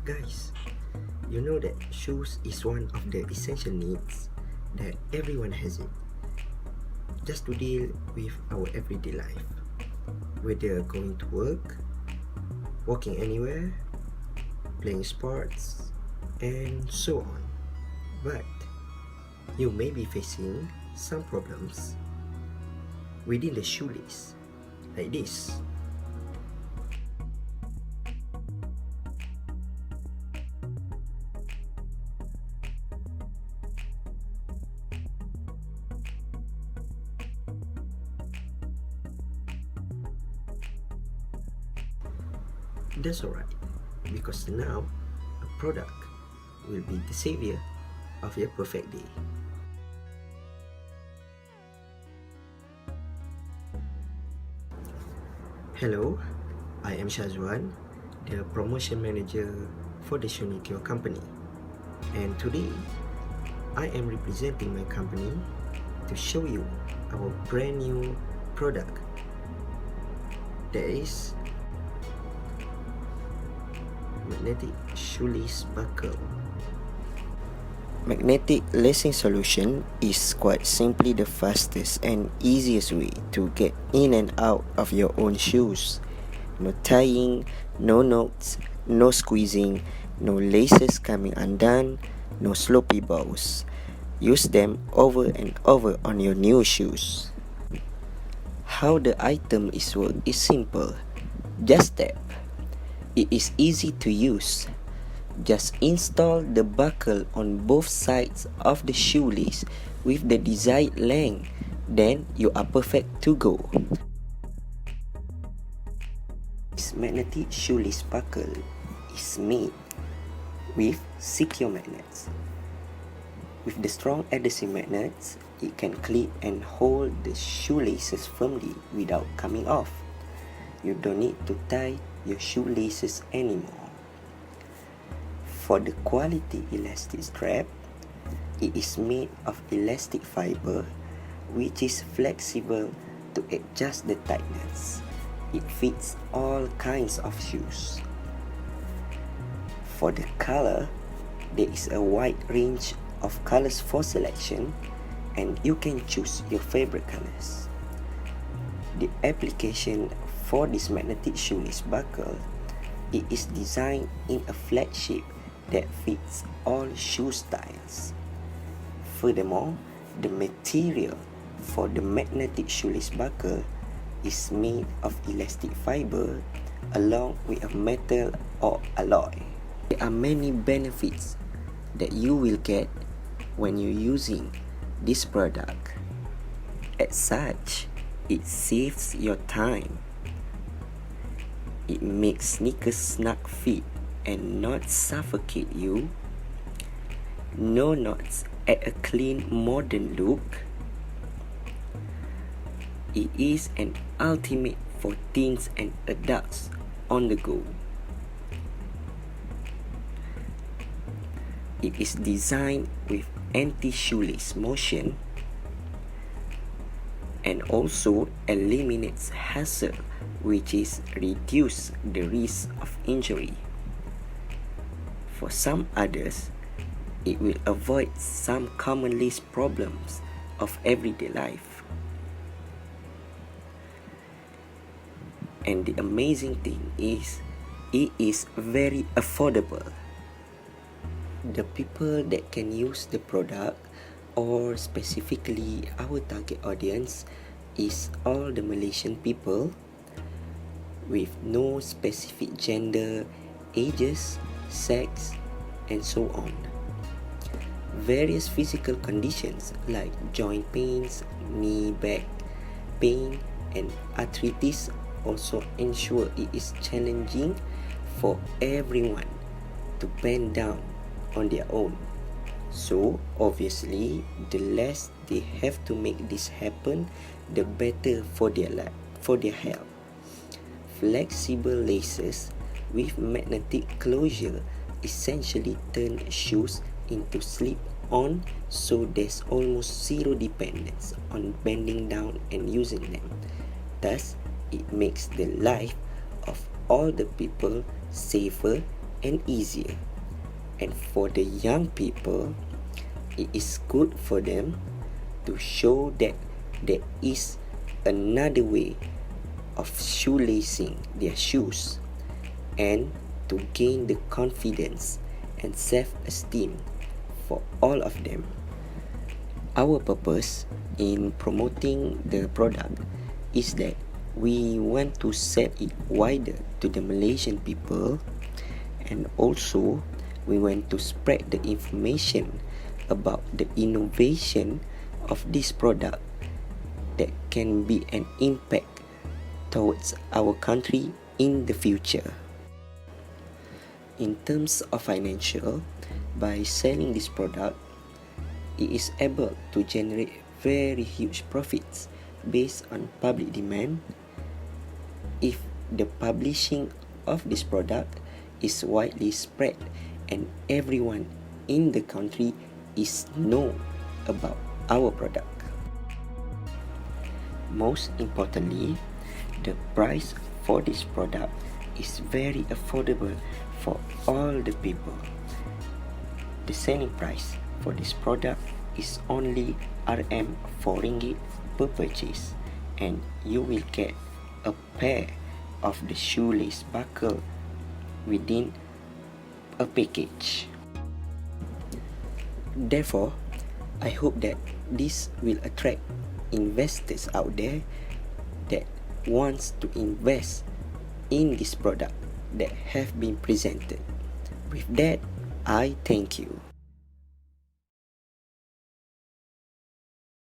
Guys, you know that shoes is one of the essential needs that everyone has it, just to deal with our everyday life, whether going to work, walking anywhere, playing sports, and so on. But you may be facing some problems within the shoelace, like this. That's alright, because now a product will be the savior of your perfect day. Hello, I am Shazwan, the promotion manager for the Shoelace company, and today I am representing my company to show you our brand new product, that is magnetic shoelace buckle. Magnetic lacing solution is quite simply the fastest and easiest way to get in and out of your own shoes. No tying, no knots, no squeezing, no laces coming undone, no sloppy bows. Use them over and over on your new shoes. How the item is worked is simple. Just tap. It is easy to use. Just install the buckle on both sides of the shoelace with the desired length. Then you are perfect to go. This magnetic shoelace buckle is made with secure magnets. With the strong adhesive magnets, it can clip and hold the shoelaces firmly without coming off. You don't need to tie your shoelaces anymore. For the quality elastic strap, it is made of elastic fiber which is flexible to adjust the tightness. It fits all kinds of shoes. For the color, there is a wide range of colors for selection, and you can choose your favorite colors. The application for this magnetic shoelace buckle, it is designed in a flat shape that fits all shoe styles. Furthermore, the material for the magnetic shoelace buckle is made of elastic fiber along with a metal or alloy. There are many benefits that you will get when you're using this product. As such, it saves your time. It makes sneakers snug fit and not suffocate you. No knots, add a clean modern look. It is an ultimate for teens and adults on the go. It is designed with anti-shoelace motion and also eliminates hassle, which is reduce the risk of injury. For some others, it will avoid some commonly problems of everyday life. And the amazing thing is, it is very affordable. The people that can use the product, or specifically our target audience, is all the Malaysian people with no specific gender, ages, sex, and so on. Various physical conditions like joint pains, knee, back pain, and arthritis also ensure it is challenging for everyone to bend down on their own. So obviously, the less they have to make this happen, the better for their health. Flexible laces with magnetic closure essentially turn shoes into slip-on, so there's almost zero dependence on bending down and using them. Thus, it makes the life of all the people safer and easier. And for the young people, it is good for them to show that there is another way of shoelacing their shoes and to gain the confidence and self-esteem for all of them. Our purpose in promoting the product is that we want to set it wider to the Malaysian people, and also we want to spread the information about the innovation of this product that can be an impact towards our country in the future. In terms of financial, by selling this product, it is able to generate very huge profits based on public demand if the publishing of this product is widely spread and everyone in the country is know about our product. Most importantly, the price for this product is very affordable for all the people. The selling price for this product is only RM4 per purchase, and you will get a pair of the shoelace buckle within a package. Therefore, I hope that this will attract investors out there that wants to invest in this product that have been presented. With that, I thank you.